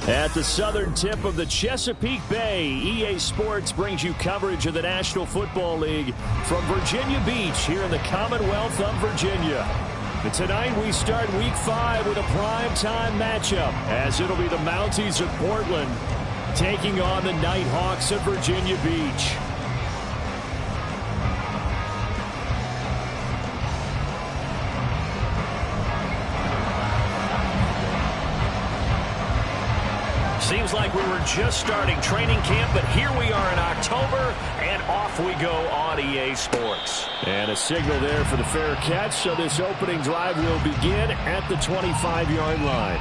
At the southern tip of the Chesapeake Bay, EA Sports brings you coverage of the National Football League from Virginia Beach here in the Commonwealth of Virginia. And tonight we start Week 5 with a primetime matchup, as it'll be the Mounties of Portland taking on the Nighthawks of Virginia Beach. Seems like we were just starting training camp, but here we are in October, and off we go on EA Sports. And a signal there for the fair catch, so this opening drive will begin at the 25-yard line.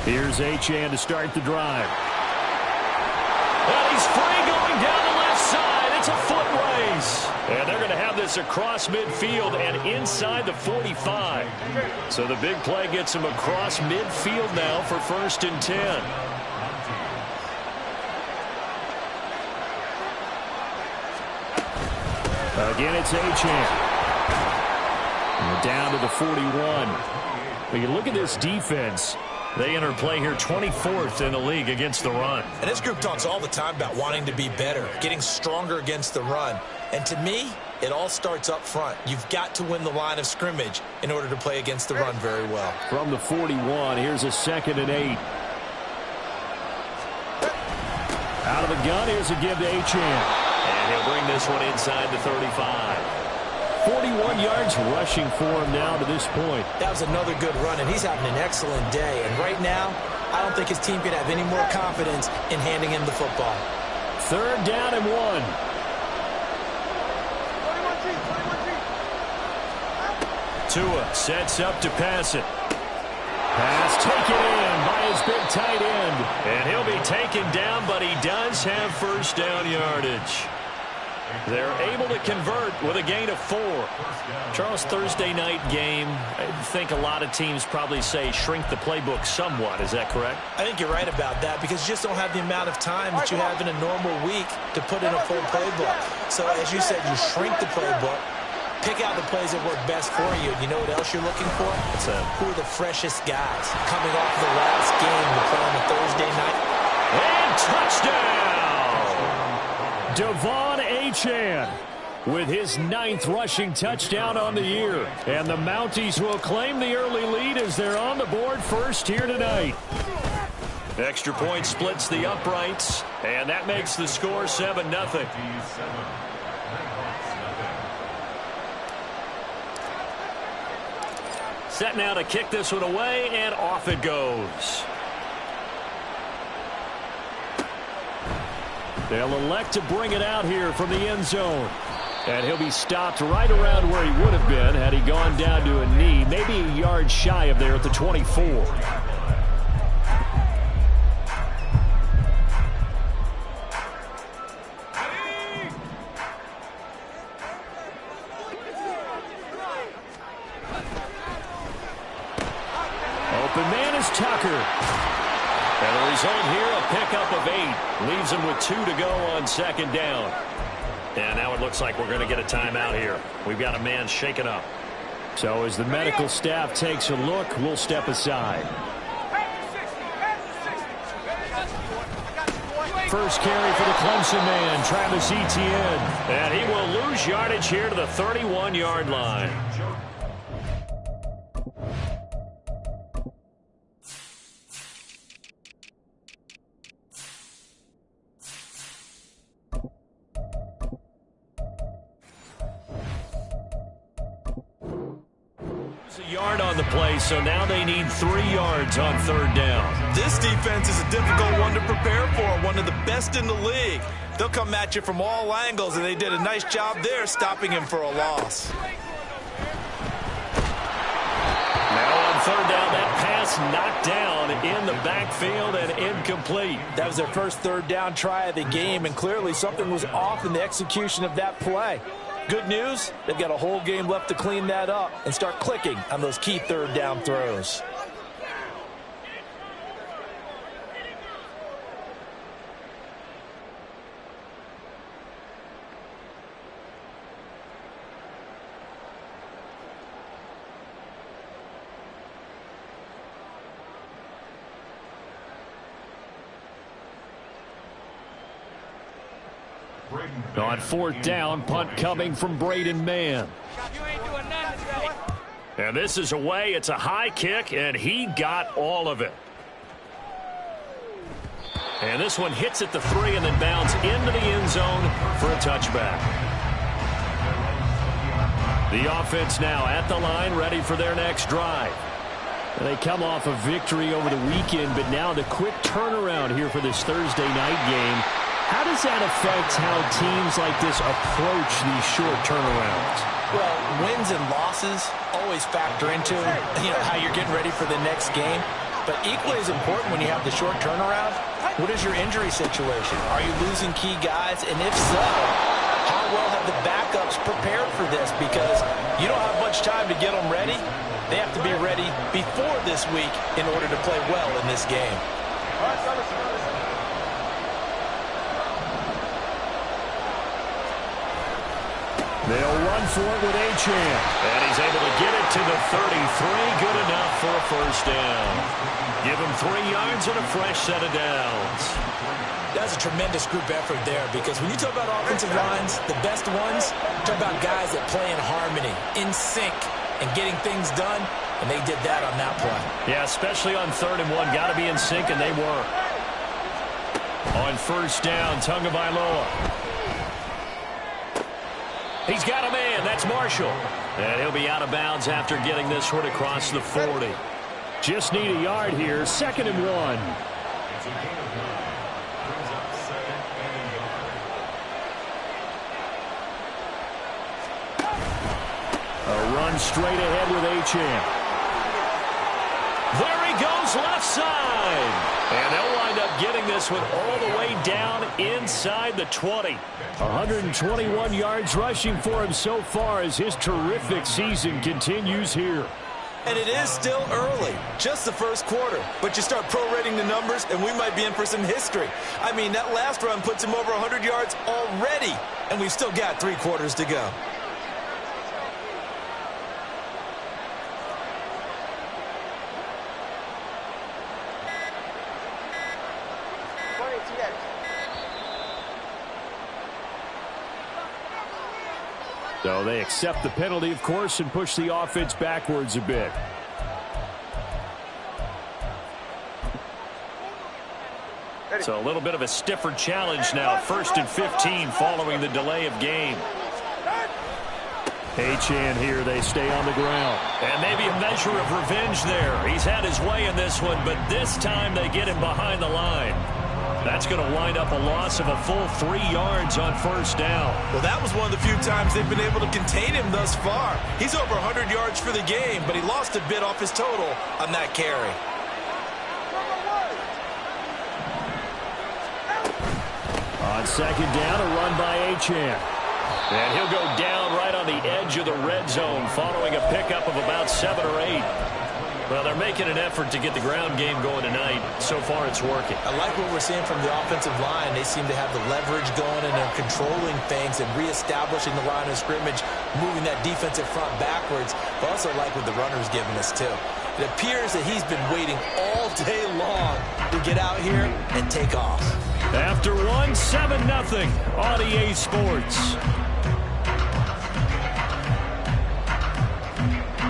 Here's Achane to start the drive. And he's free going down the left side. It's a foot race. And they're going to have this across midfield and inside the 45. So the big play gets him across midfield now for 1st and 10. Again, it's Achane. Down to the 41. But you look at this defense. They enter play here 24th in the league against the run. And this group talks all the time about wanting to be better, getting stronger against the run. And to me, it all starts up front. You've got to win the line of scrimmage in order to play against the run very well. From the 41, here's a 2nd and 8. Out of the gun, here's a give to Achane. And he'll bring this one inside the 35. 41 yards rushing for him now to this point. That was another good run, and he's having an excellent day. And right now, I don't think his team could have any more confidence in handing him the football. 3rd down and 1. Tua sets up to pass it. Pass taken in by his big tight end. And he'll be taken down, but he does have 1st down yardage. They're able to convert with a gain of 4. Charles, Thursday night game, I think a lot of teams probably say shrink the playbook somewhat. Is that correct? I think you're right about that because you just don't have the amount of time that you have in a normal week to put in a full playbook. So as you said, you shrink the playbook, pick out the plays that work best for you. You know what else you're looking for? Who are the freshest guys coming off the last game to play on a Thursday night? And touchdown! Devon Achane with his 9th rushing touchdown on the year. And the Mounties will claim the early lead as they're on the board first here tonight. Extra point splits the uprights, and that makes the score 7-0. Set now to kick this one away, and off it goes. They'll elect to bring it out here from the end zone. And he'll be stopped right around where he would have been had he gone down to a knee, maybe a yard shy of there at the 24. Open man is Tucker. And the result here, a pickup of 8. Leaves him with 2 to go on 2nd down. And now it looks like we're going to get a timeout here. We've got a man shaken up. So as the medical staff takes a look, we'll step aside. First carry for the Clemson man, Travis Etienne. And he will lose yardage here to the 31-yard line. On the play, so now they need 3 yards on 3rd down. This defense is a difficult one to prepare for, one of the best in the league. They'll come at you from all angles, and they did a nice job there stopping him for a loss. Now on 3rd down, that pass That's knocked down in the backfield and incomplete. That was their first third down try of the game, and clearly something was off in the execution of that play. Good news, they've got a whole game left to clean that up and start clicking on those key third down throws. On fourth down, punt coming from Braden Mann. And this is away. It's a high kick, and he got all of it. And this one hits at the 3 and then bounds into the end zone for a touchback. The offense now at the line, ready for their next drive. And they come off a victory over the weekend, but now the quick turnaround here for this Thursday night game. How does that affect how teams like this approach these short turnarounds? Well, wins and losses always factor into how you're getting ready for the next game. But equally as important when you have the short turnaround, what is your injury situation? Are you losing key guys? And if so, how well have the backups prepared for this? Because you don't have much time to get them ready. They have to be ready before this week in order to play well in this game. They'll run for it with Achane. And he's able to get it to the 33. Good enough for a first down. Give him 3 yards and a fresh set of downs. That's a tremendous group effort there, because when you talk about offensive lines, the best ones, talk about guys that play in harmony, in sync, and getting things done, and they did that on that play. Yeah, especially on 3rd and 1. Got to be in sync, and they were. On first down, Tagovailoa. He's got a man. That's Marshall. And he'll be out of bounds after getting this one across the 40. Just need a yard here. 2nd and 1. A run straight ahead with Achane. There he goes left side. And they'll wind up getting this one all the way down inside the 20. 121 yards rushing for him so far as his terrific season continues here. And it is still early, just the first quarter. But you start prorating the numbers, and we might be in for some history. I mean, that last run puts him over 100 yards already, and we've still got 3 quarters to go. So they accept the penalty, of course, and push the offense backwards a bit. So a little bit of a stiffer challenge now. 1st and 15 following the delay of game. Achane here. They stay on the ground. And maybe a measure of revenge there. He's had his way in this one, but this time they get him behind the line. That's going to wind up a loss of a full 3 yards on first down. Well, that was one of the few times they've been able to contain him thus far. He's over 100 yards for the game, but he lost a bit off his total on that carry. On 2nd down, a run by Achane. And he'll go down right on the edge of the red zone following a pickup of about 7 or 8. Well, they're making an effort to get the ground game going tonight. So far, it's working. I like what we're seeing from the offensive line. They seem to have the leverage going, and they're controlling things and reestablishing the line of scrimmage, moving that defensive front backwards. But also like what the runner's giving us, too. It appears that he's been waiting all day long to get out here and take off. After 1, 7-0 on EA Sports.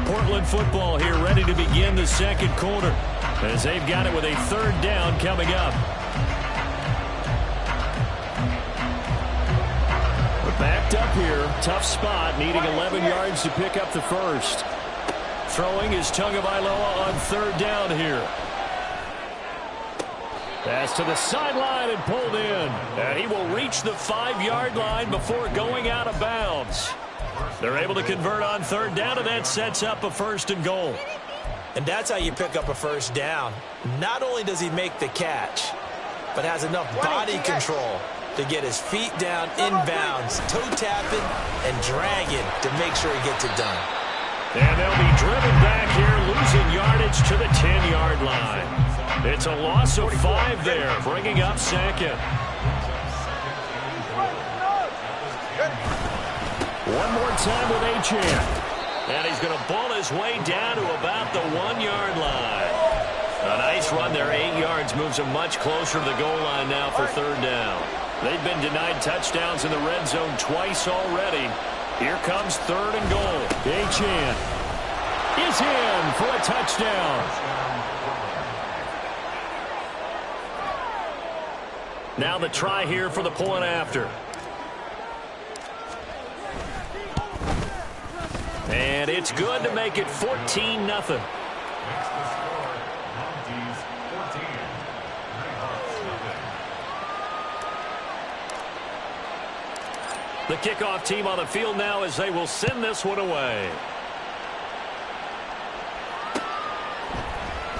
Portland football here, ready to begin the 2nd quarter, as they've got it with a 3rd down coming up. We're backed up here. Tough spot, needing 11 yards to pick up the first. Throwing is Tagovailoa on 3rd down here. Pass to the sideline and pulled in. And he will reach the 5-yard line before going out of bounds. They're able to convert on 3rd down, and that sets up a 1st and goal. And that's how you pick up a first down. Not only does he make the catch, but has enough body control to get his feet down inbounds, toe tapping and dragging to make sure he gets it done. And they'll be driven back here, losing yardage to the 10-yard line. It's a loss of 5 there, bringing up second. One more time with Achane. And he's going to bull his way down to about the 1-yard line. A nice run there, 8 yards, moves him much closer to the goal line now for third down. They've been denied touchdowns in the red zone twice already. Here comes third and goal. Achane is in for a touchdown. Now the try here for the point after. And it's good to make it 14-0. The kickoff team on the field now as they will send this one away.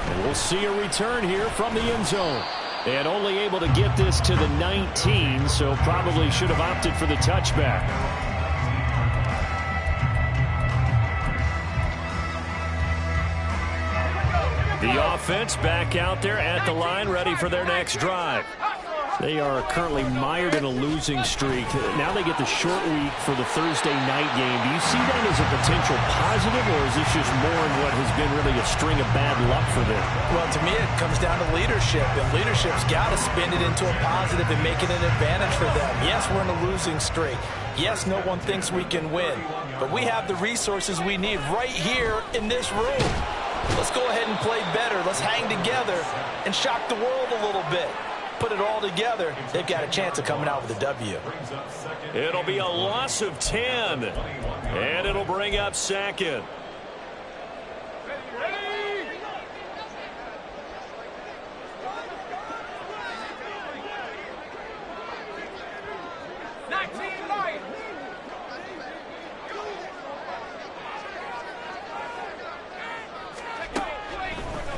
And we'll see a return here from the end zone. And only able to get this to the 19, so probably should have opted for the touchback. The offense back out there at the line, ready for their next drive. They are currently mired in a losing streak. Now they get the short week for the Thursday night game. Do you see that as a potential positive, or is this just more in what has been really a string of bad luck for them? Well, to me, it comes down to leadership, and leadership's got to spin it into a positive and make it an advantage for them. Yes, we're in a losing streak. Yes, no one thinks we can win, but we have the resources we need right here in this room. Let's go ahead and play better. Let's hang together and shock the world a little bit. Put it all together, they've got a chance of coming out with a W. It'll be a loss of 10, and it'll bring up second.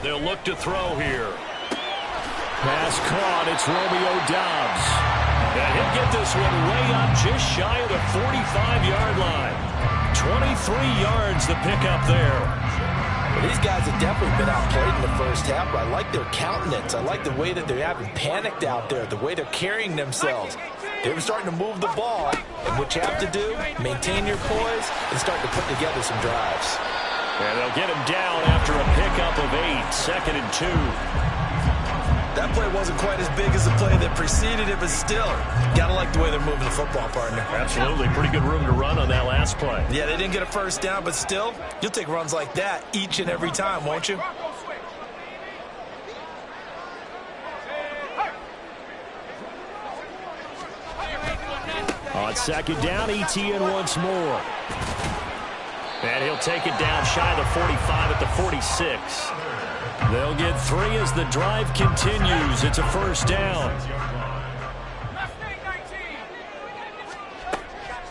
They'll look to throw here. Pass caught. It's Romeo Doubs. And he'll get this one way up just shy of the 45-yard line. 23 yards the pickup there. Well, these guys have definitely been outplayed in the first half, but I like their countenance. I like the way that they haven't panicked out there, the way they're carrying themselves. They're starting to move the ball, and what you have to do, maintain your poise and start to put together some drives. And they'll get him down after a pickup of 8, second and 2. That play wasn't quite as big as the play that preceded it, but still, gotta like the way they're moving the football, partner. Absolutely. Pretty good room to run on that last play. Yeah, they didn't get a first down, but still, you'll take runs like that each and every time, won't you? On second down, Etienne once more. And he'll take it down shy of the 45 at the 46. They'll get 3 as the drive continues. It's a first down.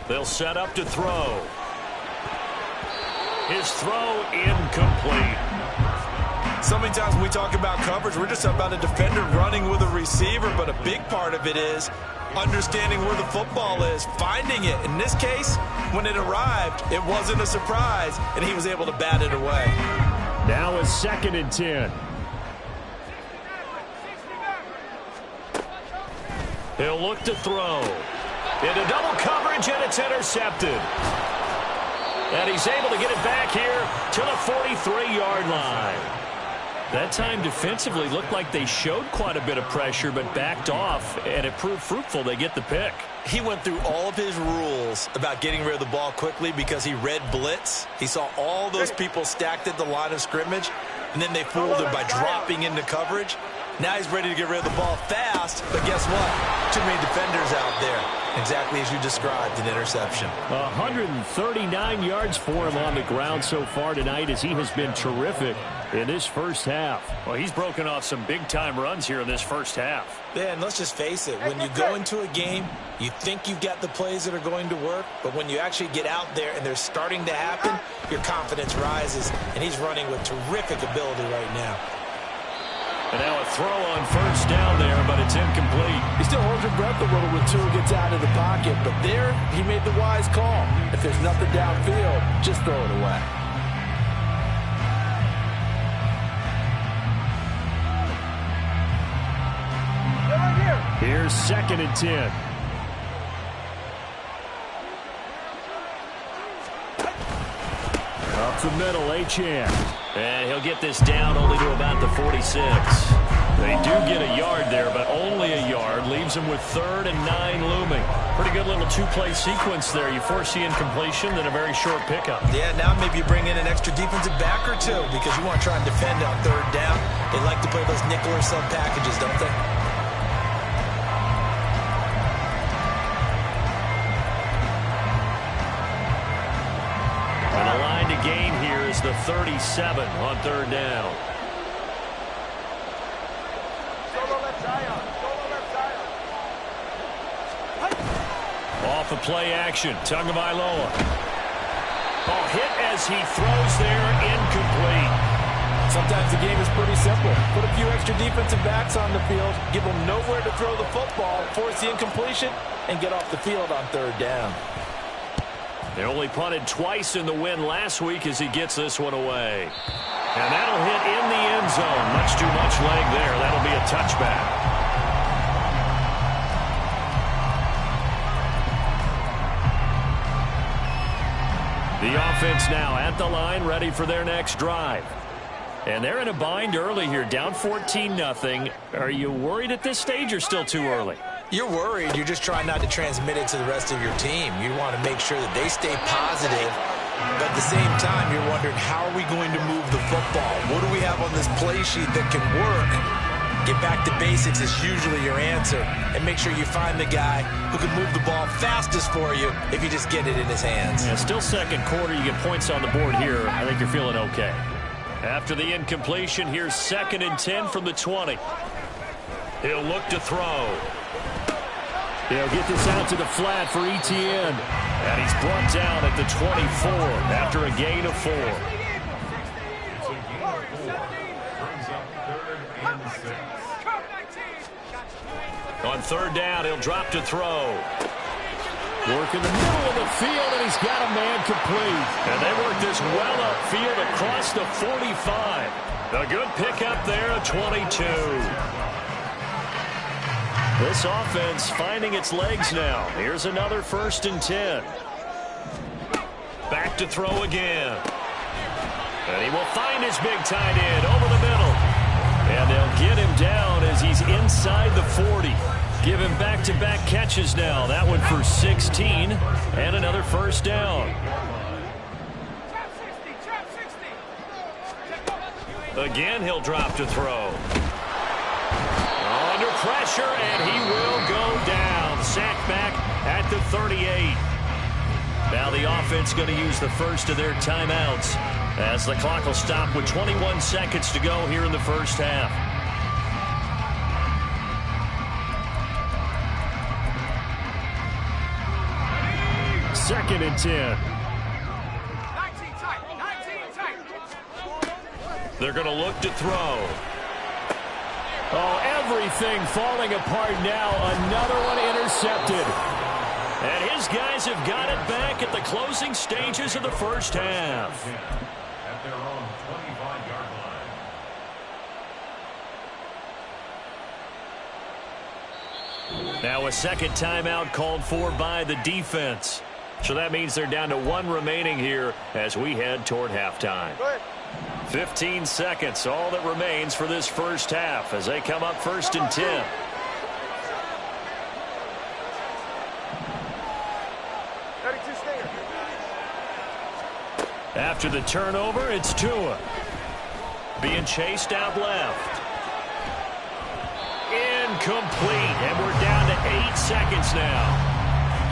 They'll set up to throw. His throw incomplete. So many times when we talk about coverage, we're just about a defender running with a receiver, but a big part of it is understanding where the football is, finding it. In this case, when it arrived, it wasn't a surprise, and he was able to bat it away. Now it's second and 10. He'll look to throw. Into double coverage, and it's intercepted. And he's able to get it back here to the 43-yard line. That time defensively looked like they showed quite a bit of pressure but backed off, and it proved fruitful. They get the pick. He went through all of his rules about getting rid of the ball quickly because he read blitz. He saw all those people stacked at the line of scrimmage, and then they fooled him by dropping into coverage. Now he's ready to get rid of the ball fast, but guess what? Too many defenders out there. Exactly as you described, an interception. 139 yards for him on the ground so far tonight as he has been terrific in this first half. Well, he's broken off some big-time runs here in this first half. Yeah, and let's just face it. When you go into a game, you think you've got the plays that are going to work, but when you actually get out there and they're starting to happen, your confidence rises, and he's running with terrific ability right now. And now a throw on first down there, but it's incomplete. He still holds your breath a little when Tua gets out of the pocket, but there he made the wise call. If there's nothing downfield, just throw it away. Here's 2nd and 10. Up the middle, Achane. And he'll get this down only to about the 46. They do get a yard there, but only a yard. Leaves him with 3rd and 9 looming. Pretty good little two-play sequence there. You force the incompletion, then a very short pickup. Yeah, now maybe you bring in an extra defensive back or two because you want to try and defend on 3rd down. They like to play those nickel or sub packages, don't they? And the line to gain here is the 37 on 3rd down. Off of play action, Tagovailoa. Ball hit as he throws there, incomplete. Sometimes the game is pretty simple. Put a few extra defensive backs on the field, give them nowhere to throw the football, force the incompletion, and get off the field on 3rd down. They only punted twice in the win last week as he gets this one away. And that'll hit in the end zone. Much too much leg there. That'll be a touchback. The offense now at the line, ready for their next drive. And they're in a bind early here, down 14-0. Are you worried at this stage or still too early? You're worried. You're just trying not to transmit it to the rest of your team. You want to make sure that they stay positive. But at the same time, you're wondering, how are we going to move the football? What do we have on this play sheet that can work? Get back to basics is usually your answer. And make sure you find the guy who can move the ball fastest for you if you just get it in his hands. Yeah, still second quarter. You get points on the board here. I think you're feeling okay. After the incompletion, here's 2nd and 10 from the 20. He'll look to throw. He'll get this out to the flat for Etienne. And he's brought down at the 24 after a gain of 4. On 3rd down, he'll drop to throw. Work in the middle of the field, and he's got a man complete. And they work this well upfield across the 45. A good pickup there at 22. This offense finding its legs now. Here's another 1st and 10. Back to throw again. And he will find his big tight end over the middle. And they'll get him down as he's inside the 40. Give him back-to-back catches now. That one for 16 and another 1st down. Again, he'll drop to throw. Under pressure, and he will go down. Sacked back at the 38. Now the offense going to use the first of their timeouts as the clock will stop with 21 seconds to go here in the first half. Second and 10. They're going to look to throw. Oh, everything falling apart now. Another one intercepted. And his guys have got it back at the closing stages of the first half. At their own 25-yard line. Now a second timeout called for by the defense. So that means they're down to 1 remaining here as we head toward halftime. 15 seconds, all that remains for this first half as they come up 1st and 10. After the turnover, it's Tua. Being chased out left. Incomplete, and we're down to 8 seconds now.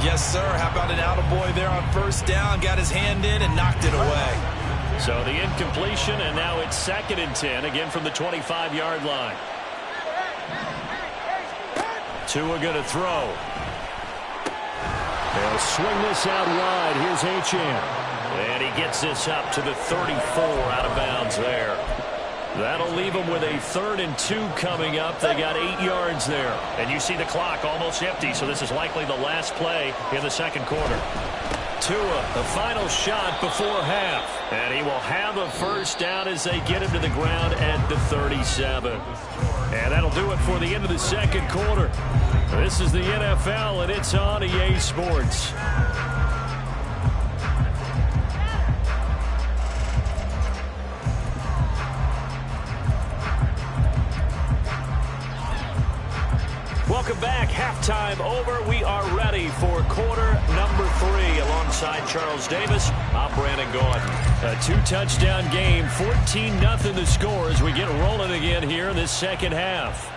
Yes, sir. How about an attaboy there on first down? Got his hand in and knocked it away. So the incompletion, and now it's 2nd and 10, again from the 25-yard line. Tua going to throw. They'll swing this out wide. Here's Achane. And he gets this up to the 34 out of bounds there. That'll leave them with a 3rd and 2 coming up. They got 8 yards there. And you see the clock almost empty, so this is likely the last play in the 2nd quarter. Tua, the final shot before half. And he will have a first down as they get him to the ground at the 37. And that'll do it for the end of the 2nd quarter. This is the NFL, and it's on EA Sports. Welcome back. Halftime over. We are ready for quarter number 3. Alongside Charles Davis, I'm Brandon Gordon. A 2-touchdown game, 14-0 the score as we get rolling again here in this 2nd half.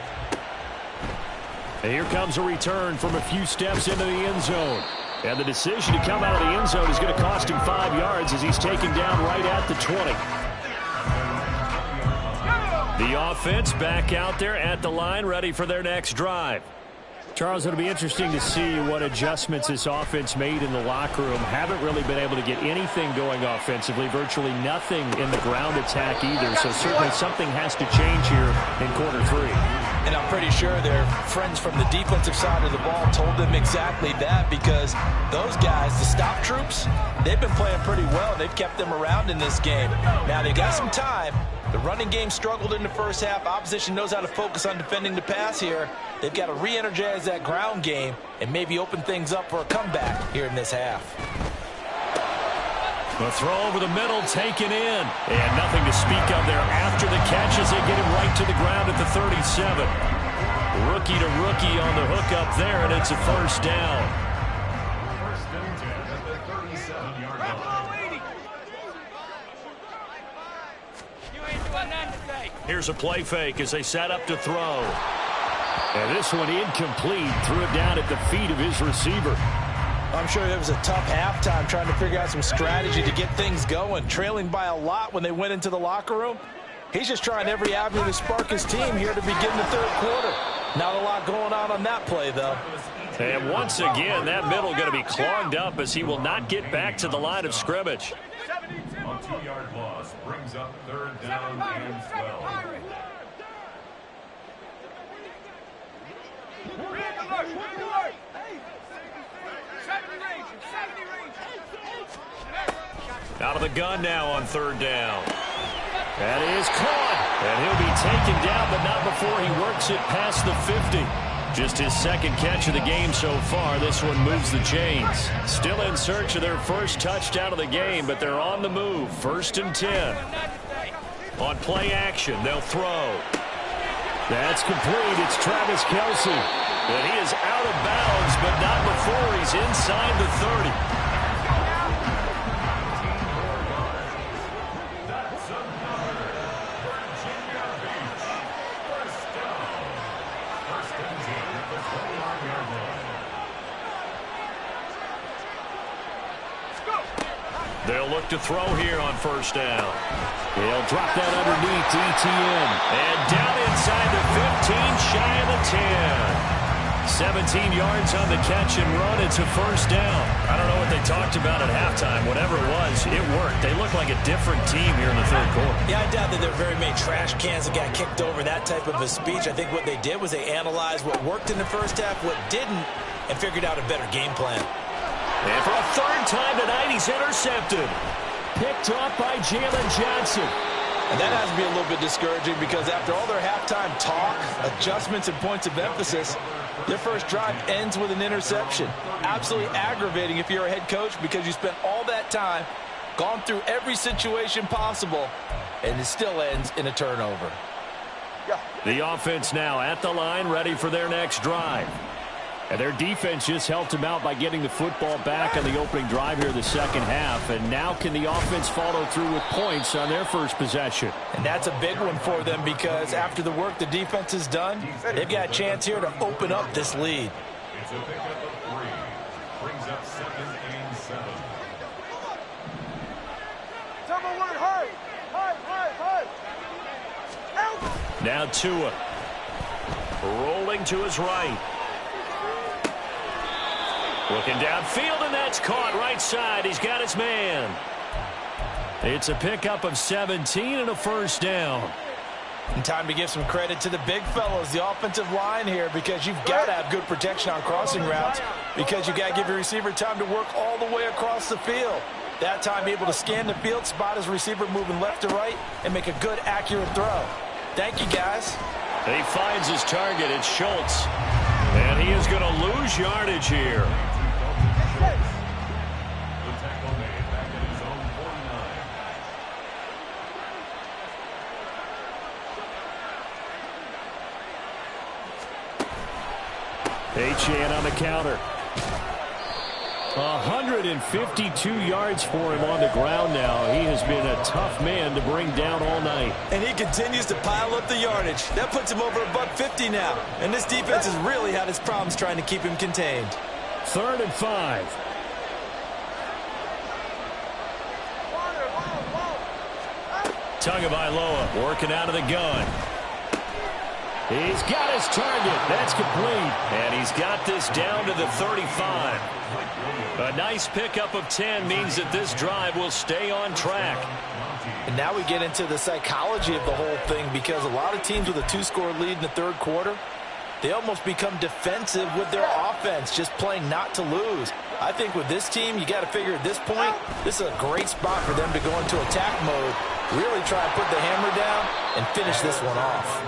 And here comes a return from a few steps into the end zone. And the decision to come out of the end zone is going to cost him 5 yards as he's taken down right at the 20. The offense back out there at the line, ready for their next drive. Charles, it'll be interesting to see what adjustments this offense made in the locker room. Haven't really been able to get anything going offensively, virtually nothing in the ground attack either. So certainly something has to change here in quarter 3. And I'm pretty sure their friends from the defensive side of the ball told them exactly that, because those guys, the stop troops, they've been playing pretty well. They've kept them around in this game. Now they got some time. The running game struggled in the first half. Opposition knows how to focus on defending the pass here. They've got to re-energize that ground game and maybe open things up for a comeback here in this half. The throw over the middle, taken in. And nothing to speak of there after the catch as they get him right to the ground at the 37. Rookie to rookie on the hook up there, and it's a first down. First and 10 at the 37-yard line. Here's a play fake as they set up to throw. And this one incomplete. Threw it down at the feet of his receiver. I'm sure it was a tough halftime trying to figure out some strategy to get things going. Trailing by a lot when they went into the locker room. He's just trying every avenue to spark his team here to begin the 3rd quarter. Not a lot going on that play, though. And once again, that middle going to be clogged up as he will not get back to the line of scrimmage. A 2-yard loss brings up 3rd down and 12. Out of the gun now on 3rd down. That is caught. And he'll be taken down, but not before he works it past the 50. Just his 2nd catch of the game so far. This one moves the chains. Still in search of their first touchdown of the game, but they're on the move. 1st and 10. On play action, they'll throw. That's complete. It's Travis Kelce. And he is out of bounds, but not before he's inside the 30. They'll look to throw here on 1st down. He'll drop that underneath to ETN. And down inside the 15, shy of the 10. 17 yards on the catch and run. It's a first down. I don't know what they talked about at halftime. Whatever it was, it worked. They look like a different team here in the 3rd quarter. Yeah, I doubt that there were very many trash cans that got kicked over, that type of a speech. I think what they did was they analyzed what worked in the first half, what didn't, and figured out a better game plan. And for a 3rd time tonight, he's intercepted. Picked off by Jalen Johnson. And that has to be a little bit discouraging because after all their halftime talk, adjustments, and points of emphasis, their first drive ends with an interception. Absolutely aggravating if you're a head coach because you spent all that time, gone through every situation possible, and it still ends in a turnover. The offense now at the line, ready for their next drive. And their defense just helped them out by getting the football back on the opening drive here in the 2nd half. And now can the offense follow through with points on their first possession? And that's a big one for them because after the work the defense has done, they've got a chance here to open up this lead. It's a pickup of 3. Brings brings up 2nd and 7. Now Tua. Rolling to his right. Looking downfield, and that's caught right side. He's got his man. It's a pickup of 17 and a first down. And time to give some credit to the big fellows, the offensive line here, because you've got to have good protection on crossing routes, because you've got to give your receiver time to work all the way across the field. That time, able to scan the field, spot his receiver moving left to right, and make a good, accurate throw. Thank you, guys. He finds his target. It's Schultz. And he is going to lose yardage here. The tackle made back at his own 49. Achane on the counter. 152 yards for him on the ground now. He has been a tough man to bring down all night. And he continues to pile up the yardage. That puts him over $150 now. And this defense has really had its problems trying to keep him contained. 3rd and 5. Tagovailoa working out of the gun. He's got his target. That's complete. And he's got this down to the 35. A nice pickup of 10 means that this drive will stay on track. And now we get into the psychology of the whole thing, because a lot of teams with a 2-score lead in the 3rd quarter, they almost become defensive with their offense, just playing not to lose. I think with this team, you got to figure at this point, this is a great spot for them to go into attack mode, really try and put the hammer down and finish this one off.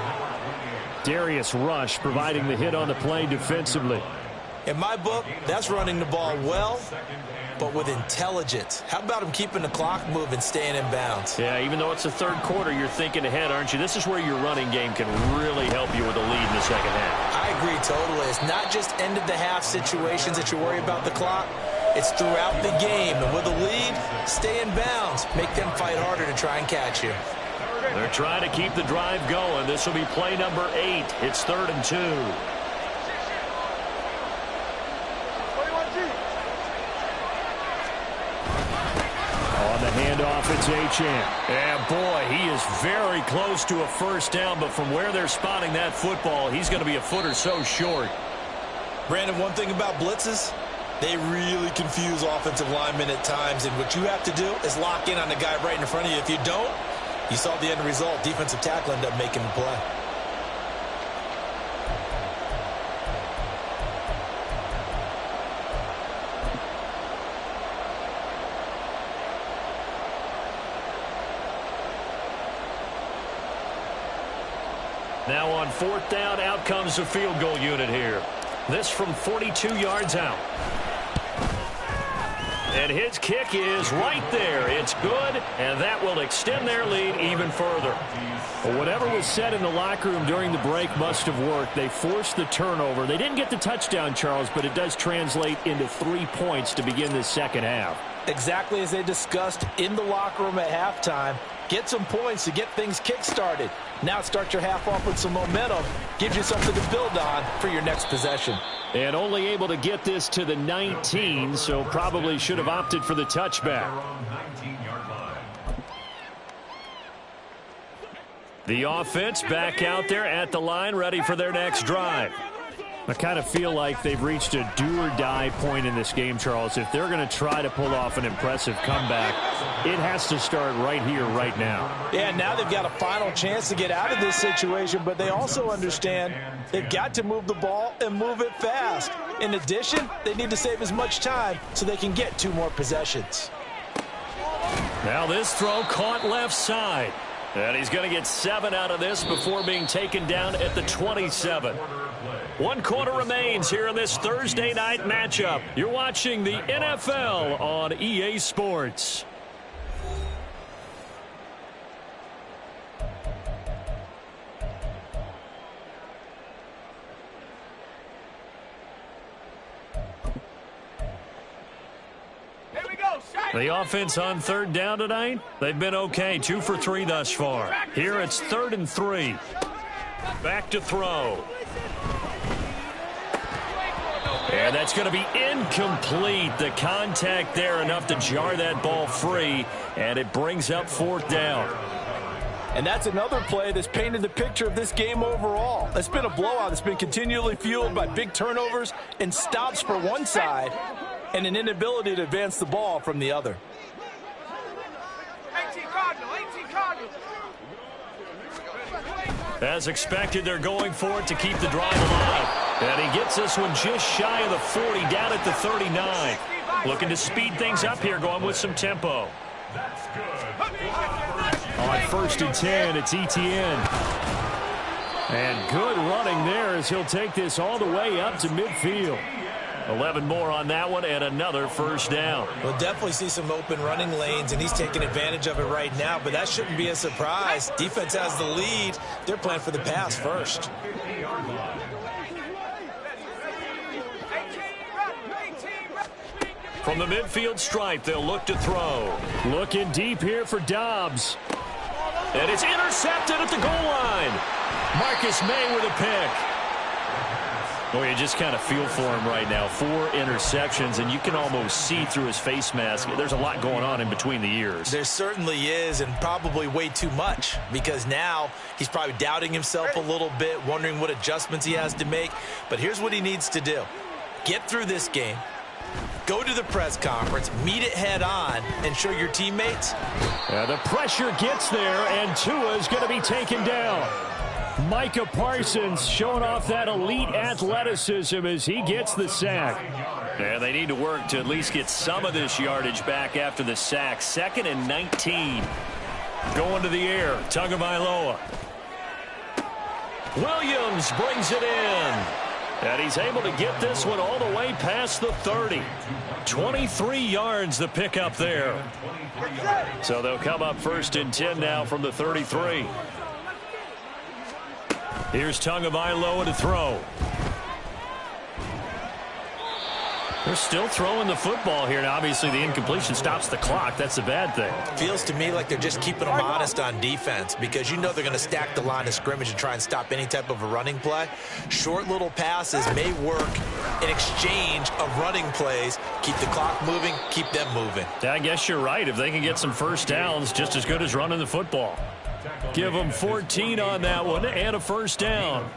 Darius Rush providing the hit on the play defensively. In my book, that's running the ball well, but with intelligence. How about him keeping the clock moving, staying in bounds? Yeah, even though it's the 3rd quarter, you're thinking ahead, aren't you? This is where your running game can really help you with a lead in the 2nd half. I agree totally. It's not just end-of-the-half situations that you worry about the clock. It's throughout the game. And with a lead, stay in bounds. Make them fight harder to try and catch you. They're trying to keep the drive going. This will be play number 8. It's 3rd and 2. On the handoff, it's Achane. And boy, he is very close to a first down, but from where they're spotting that football, he's going to be a foot or so short. Brandon, one thing about blitzes, they really confuse offensive linemen at times, and what you have to do is lock in on the guy right in front of you. If you don't, you saw the end result. Defensive tackle ended up making the play. Now on 4th down, out comes the field goal unit here. This from 42 yards out. And his kick is right there. It's good, and that will extend their lead even further. Well, whatever was said in the locker room during the break must have worked. They forced the turnover. They didn't get the touchdown, Charles, but it does translate into 3 points to begin the 2nd half. Exactly as they discussed in the locker room at halftime. Get some points to get things kick-started. Now start your half off with some momentum. Gives you something to build on for your next possession. And only able to get this to the 19, so probably should have opted for the touchback. The offense back out there at the line, ready for their next drive. I kind of feel like they've reached a do-or-die point in this game, Charles. If they're going to try to pull off an impressive comeback, it has to start right here, right now. Yeah, now they've got a final chance to get out of this situation, but they also understand they've got to move the ball and move it fast. In addition, they need to save as much time so they can get 2 more possessions. Now this throw caught left side. And he's going to get 7 out of this before being taken down at the 27. 1 quarter remains here in this Thursday night matchup. You're watching the NFL on EA Sports. The offense on 3rd down tonight, they've been okay. 2 for 3 thus far. Here it's 3rd and 3. Back to throw. And that's going to be incomplete. The contact there enough to jar that ball free, and it brings up 4th down. And that's another play that's painted the picture of this game overall. It's been a blowout. It's been continually fueled by big turnovers and stops for one side and an inability to advance the ball from the other. 18 Cardinal. As expected, they're going for it to keep the drive alive. And he gets this one just shy of the 40, down at the 39. Looking to speed things up here, going with some tempo. On 1st and 10, it's Etienne. And good running there as he'll take this all the way up to midfield. 11 more on that one and another 1st down. We'll definitely see some open running lanes, and he's taking advantage of it right now, but that shouldn't be a surprise. Defense has the lead. They're playing for the pass first. From the midfield stripe, they'll look to throw. Looking deep here for Dobbs. And it's intercepted at the goal line. Marcus May with a pick. Well, you just kind of feel for him right now. 4 interceptions, and you can almost see through his face mask. There's a lot going on in between the ears. There certainly is, and probably way too much, because now he's probably doubting himself a little bit, wondering what adjustments he has to make. But here's what he needs to do. Get through this game. Go to the press conference, meet it head on, and show your teammates. The pressure gets there, and Tua is going to be taken down. Micah Parsons showing off that elite athleticism as he gets the sack. And they need to work to at least get some of this yardage back after the sack. 2nd and 19. Going to the air, Tagovailoa. Williams brings it in. And he's able to get this one all the way past the 30. 23 yards the pickup there. So they'll come up 1st and 10 now from the 33. Here's Tagovailoa to throw. They're still throwing the football here. Now, obviously, the incompletion stops the clock. That's a bad thing. Feels to me like they're just keeping them honest on defense, because you know they're going to stack the line of scrimmage and try and stop any type of a running play. Short little passes may work in exchange of running plays. Keep the clock moving, keep them moving. I guess you're right. If they can get some 1st downs, just as good as running the football. Give them 14 on that one and a 1st down.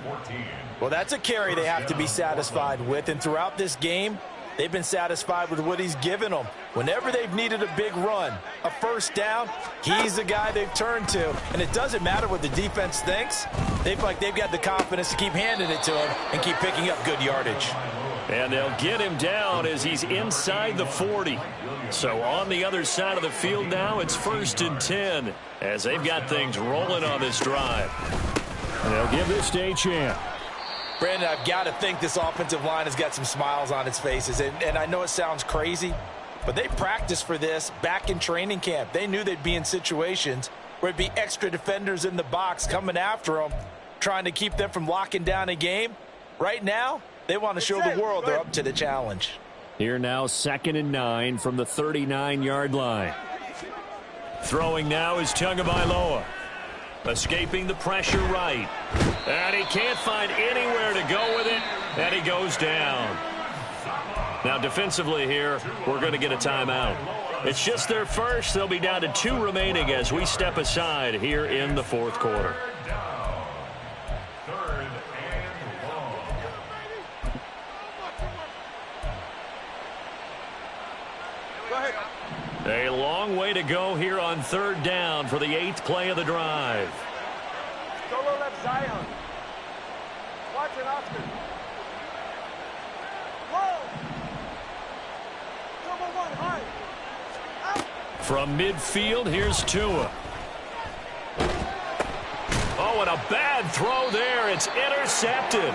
Well, that's a carry they have to be satisfied with, and throughout this game, they've been satisfied with what he's given them. Whenever they've needed a big run, a 1st down, he's the guy they've turned to. And it doesn't matter what the defense thinks. They feel like they've got the confidence to keep handing it to him and keep picking up good yardage. And they'll get him down as he's inside the 40. So on the other side of the field now, it's 1st and 10 as they've got things rolling on this drive. And they'll give this to Achane. Brandon, I've got to think this offensive line has got some smiles on its faces. And I know it sounds crazy, but they practiced for this back in training camp. They knew they'd be in situations where it'd be extra defenders in the box coming after them, trying to keep them from locking down a game. Right now, they want to show the world they're up to the challenge. Here now, 2nd and 9 from the 39-yard line. Throwing now is Tagovailoa. Escaping the pressure right. And he can't find anywhere to go with it. And he goes down. Now defensively here, we're going to get a timeout. It's just their first. They'll be down to 2 remaining as we step aside here in the 4th quarter. A long way to go here on 3rd down for the 8th play of the drive. Solo left Zion. Watch it, Oscar. Whoa! Double one, high. From midfield, here's Tua. Oh, and a bad throw there. It's intercepted.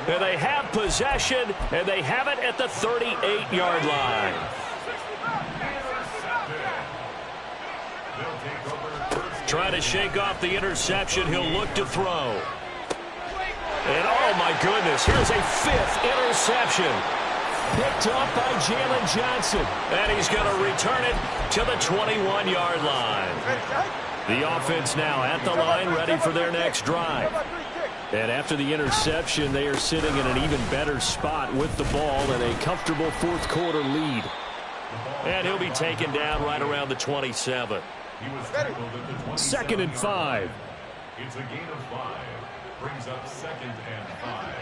And they have possession, and they have it at the 38-yard line. Trying to shake off the interception. He'll look to throw. And, oh, my goodness, here's a 5th interception. Picked off by Jalen Johnson. And he's going to return it to the 21-yard line. The offense now at the line, ready for their next drive. And after the interception, they are sitting in an even better spot with the ball and a comfortable fourth quarter lead. And he'll be taken down right around the 27. He was tackled at the 27. 2nd and 5. It's a gain of 5. Brings up 2nd and 5.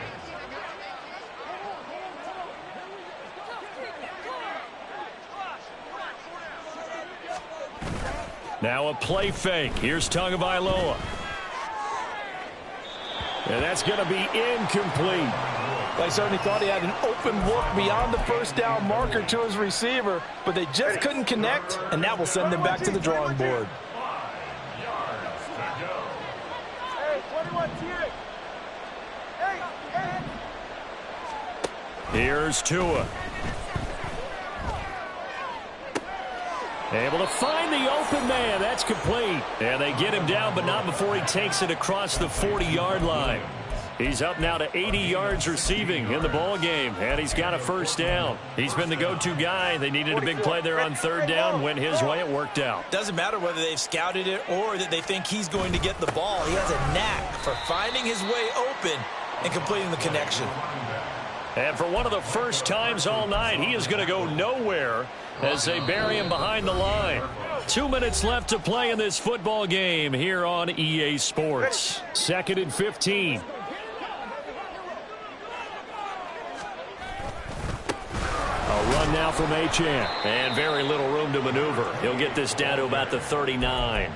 Now a play fake. Here's Tagovailoa. And that's going to be incomplete. They certainly thought he had an open look beyond the first down marker to his receiver, but they just couldn't connect, and that will send them back to the drawing board. 5 yards to go. Hey, 21 T. Hey. Here's Tua. Able to find the open man. That's complete. And they get him down, but not before he takes it across the 40-yard line. He's up now to 80 yards receiving in the ball game, and he's got a first down. He's been the go-to guy. They needed a big play there on 3rd down. Went his way. It worked out. Doesn't matter whether they've scouted it or that they think he's going to get the ball. He has a knack for finding his way open and completing the connection. And for one of the first times all night, he is going to go nowhere as they bury him behind the line. 2 minutes left to play in this football game here on EA Sports. 2nd and 15. A run now from Achane. And very little room to maneuver. He'll get this down to about the 39.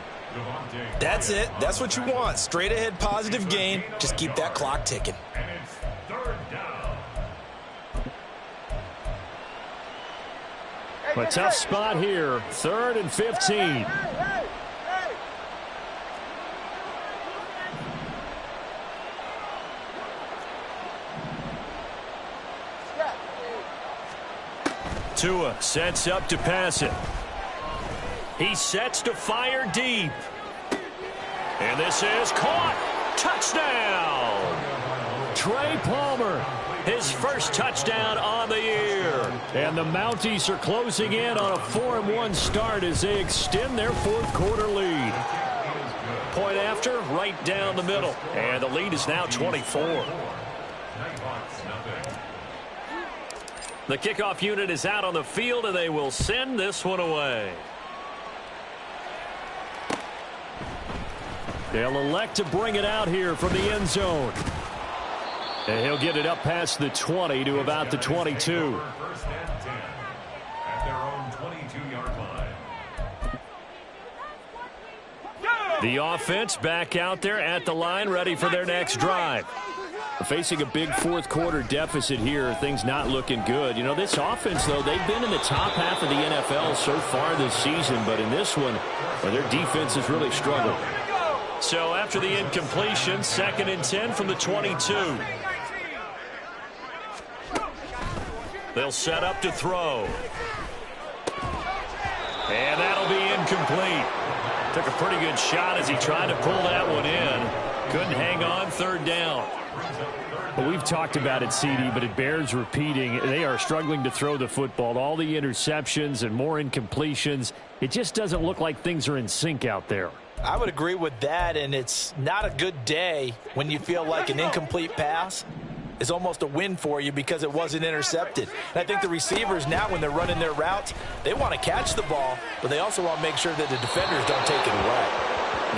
That's it. That's what you want. Straight ahead positive gain. Just keep that clock ticking. And it's 3rd down. A tough spot here. 3rd and 15. Tua sets up to pass it. He sets to fire deep. And this is caught. Touchdown! Trey Palmer, his first touchdown on the year. And the Mounties are closing in on a 4-1 start as they extend their fourth quarter lead. Point after, right down the middle. And the lead is now 24. Nighthawks, nothing. The kickoff unit is out on the field, and they will send this one away. They'll elect to bring it out here from the end zone. And he'll get it up past the 20 to about the 22. 1st and 10 at their own 22-yard line. The offense back out there at the line, ready for their next drive. Facing a big fourth quarter deficit here, things not looking good. You know, this offense, though, they've been in the top half of the NFL so far this season, but in this one, their defense has really struggled. So after the incompletion, 2nd and 10 from the 22. They'll set up to throw. And that'll be incomplete. Took a pretty good shot as he tried to pull that one in. Couldn't hang on, 3rd down. Well, we've talked about it, CD, but it bears repeating. They are struggling to throw the football. All the interceptions and more incompletions. It just doesn't look like things are in sync out there. I would agree with that, and it's not a good day when you feel like an incomplete pass is almost a win for you because it wasn't intercepted. And I think the receivers now, when they're running their routes, they want to catch the ball, but they also want to make sure that the defenders don't take it away.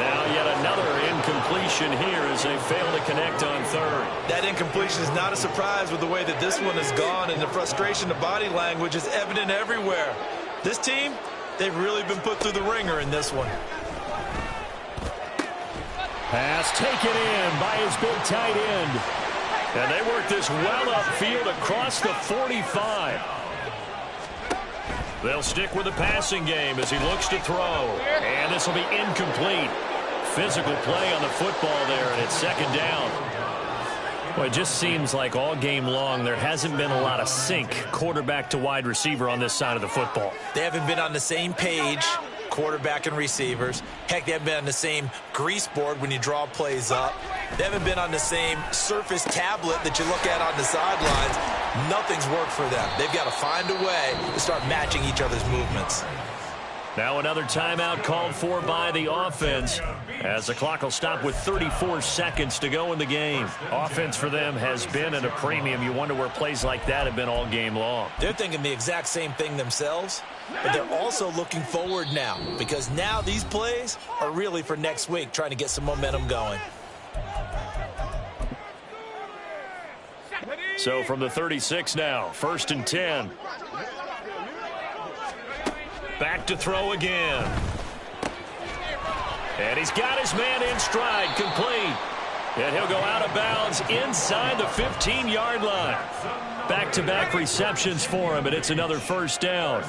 Now yet another incompletion here as they fail to connect on 3rd. That incompletion is not a surprise with the way that this one has gone, and the frustration of body language is evident everywhere. This team, they've really been put through the ringer in this one. Pass taken in by his big tight end. And they work this well upfield across the 45. They'll stick with the passing game as he looks to throw. And this will be incomplete. Physical play on the football there, and it's 2nd down. Well, it just seems like all game long there hasn't been a lot of sync quarterback to wide receiver on this side of the football. They haven't been on the same page, quarterback and receivers. Heck, they haven't been on the same grease board when you draw plays up. They haven't been on the same surface tablet that you look at on the sidelines. Nothing's worked for them. They've got to find a way to start matching each other's movements. Now another timeout called for by the offense as the clock will stop with 34 seconds to go in the game. Offense for them has been at a premium. You wonder where plays like that have been all game long. They're thinking the exact same thing themselves, but they're also looking forward now because now these plays are really for next week, trying to get some momentum going. So from the 36 now, 1st and 10. Back to throw again. And he's got his man in stride, complete. And he'll go out of bounds inside the 15-yard line. Back-to-back receptions for him, and it's another first down.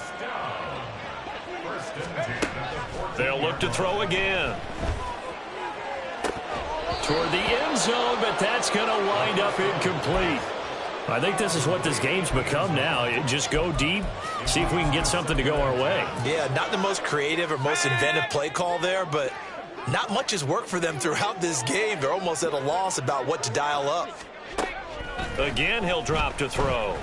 They'll look to throw again. Toward the end zone, but that's going to wind up incomplete. I think this is what this game's become now. Just go deep, see if we can get something to go our way. Yeah, not the most creative or most inventive play call there, but not much has worked for them throughout this game. They're almost at a loss about what to dial up. Again, he'll drop to throw.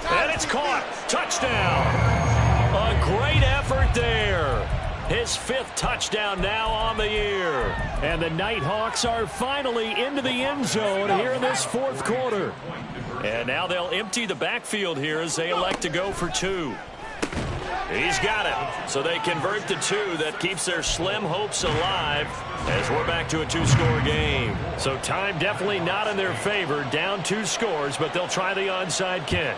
And it's caught. Touchdown. A great effort there. His 5th touchdown now on the year. And the Nighthawks are finally into the end zone here in this 4th quarter. And now they'll empty the backfield here as they elect to go for 2. He's got it. So they convert the 2. That keeps their slim hopes alive as we're back to a 2-score game. So time definitely not in their favor. Down 2 scores, but they'll try the onside kick.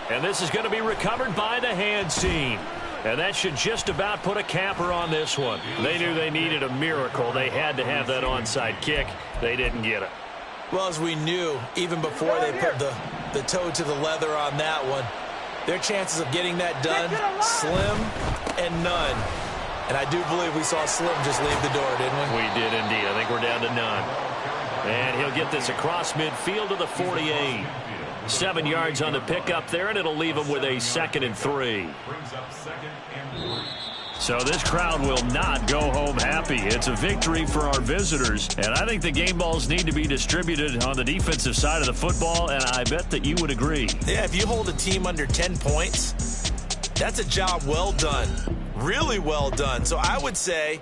And this is going to be recovered by the hands team. And that should just about put a capper on this one. They knew they needed a miracle. They had to have that onside kick. They didn't get it. Well, as we knew, even before they put the toe to the leather on that one, their chances of getting that done, slim and none. And I do believe we saw Slim just leave the door, didn't we? We did indeed. I think we're down to none. And he'll get this across midfield to the 48. 7 yards on the pickup there, and it'll leave him with a 2nd and 3. So this crowd will not go home happy. It's a victory for our visitors, and I think the game balls need to be distributed on the defensive side of the football, and I bet that you would agree. Yeah, if you hold a team under 10 points, that's a job well done, really well done. So I would say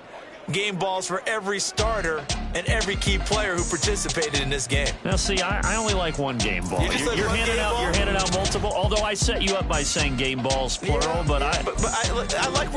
game balls for every starter and every key player who participated in this game. Now, see, I only like one game ball. You're handing out multiple, although I set you up by saying game balls, plural, yeah, but I like